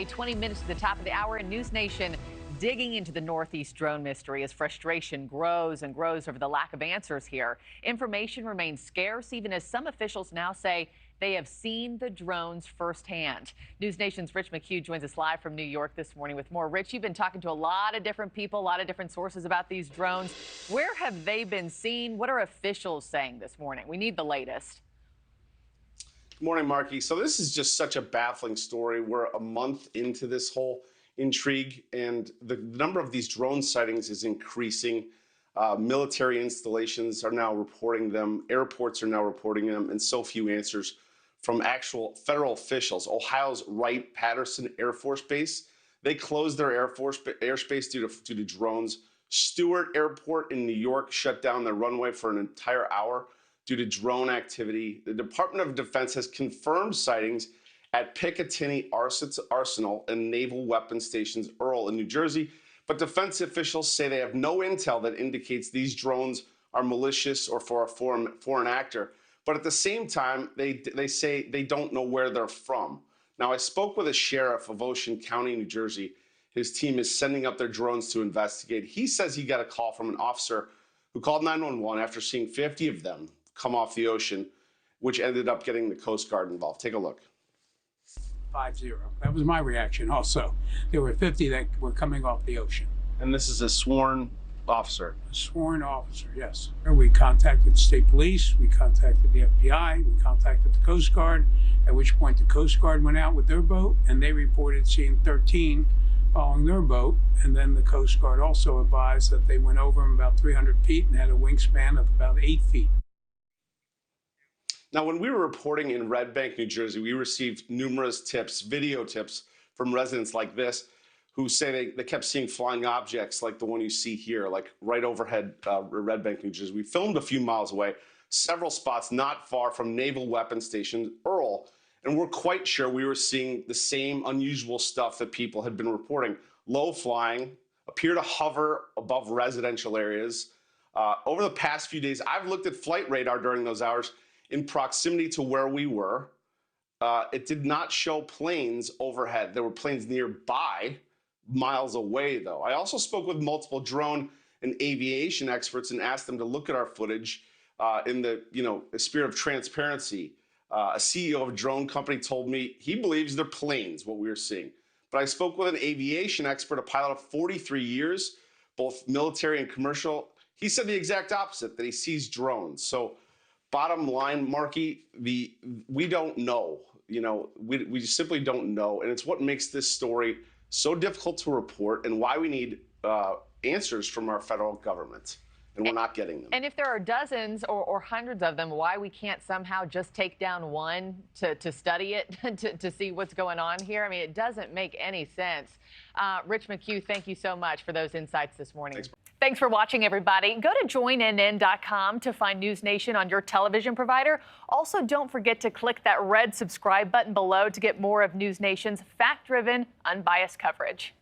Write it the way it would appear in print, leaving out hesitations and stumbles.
20 minutes to the top of the hour in NewsNation, digging into the Northeast drone mystery as frustration grows and grows over the lack of answers here. Information remains scarce, even as some officials now say they have seen the drones firsthand. NewsNation's Rich McHugh joins us live from New York this morning with more. Rich, you've been talking to a lot of different people, a lot of different sources about these drones. Where have they been seen? What are officials saying this morning? We need the latest. Good morning, Markie. So this is just such a baffling story. We're a month into this whole intrigue, and the number of these drone sightings is increasing. Military installations are now reporting them. Airports are now reporting them, and so few answers from actual federal officials. Ohio's Wright-Patterson Air Force Base, they closed their airspace due to drones. Stewart Airport in New York shut down their runway for an entire hour due to drone activity. The Department of Defense has confirmed sightings at Picatinny Arsenal and Naval Weapons Stations Earl in New Jersey, but defense officials say they have no intel that indicates these drones are malicious or for a foreign actor. But at the same time, they say they don't know where they're from. Now, I spoke with a sheriff of Ocean County, New Jersey. His team is sending up their drones to investigate. He says he got a call from an officer who called 911 after seeing 50 of them come off the ocean, which ended up getting the Coast Guard involved. Take a look. 50. That was my reaction also. There were 50 that were coming off the ocean. And this is a sworn officer? A sworn officer, yes. We contacted state police, we contacted the FBI, we contacted the Coast Guard, at which point the Coast Guard went out with their boat and they reported seeing 13 following their boat. And then the Coast Guard also advised that they went over them about 300 feet and had a wingspan of about 8 feet. Now, when we were reporting in Red Bank, New Jersey, we received numerous tips, video tips from residents like this who say they kept seeing flying objects like the one you see here, like right overhead Red Bank, New Jersey. We filmed a few miles away, several spots not far from Naval Weapons Station Earl, and we're quite sure we were seeing the same unusual stuff that people had been reporting. Low flying, appear to hover above residential areas. Over the past few days, I've looked at flight radar during those hours in proximity to where we were. It did not show planes overhead. There were planes nearby, miles away though. I also spoke with multiple drone and aviation experts and asked them to look at our footage in the spirit of transparency. A CEO of a drone company told me he believes they're planes, what we were seeing. But I spoke with an aviation expert, a pilot of 43 years, both military and commercial. He said the exact opposite, that he sees drones. So bottom line, Markie, we don't know. We simply don't know. And it's what makes this story so difficult to report and why we need answers from our federal government. And we're not getting them. And if there are dozens or hundreds of them, why we can't somehow just take down one to study it, to see what's going on here? I mean, it doesn't make any sense. Rich McHugh, thank you so much for those insights this morning. Thanks for watching, everybody. Go to joinnn.com to find NewsNation on your television provider. Also, don't forget to click that red subscribe button below to get more of NewsNation's fact-driven, unbiased coverage.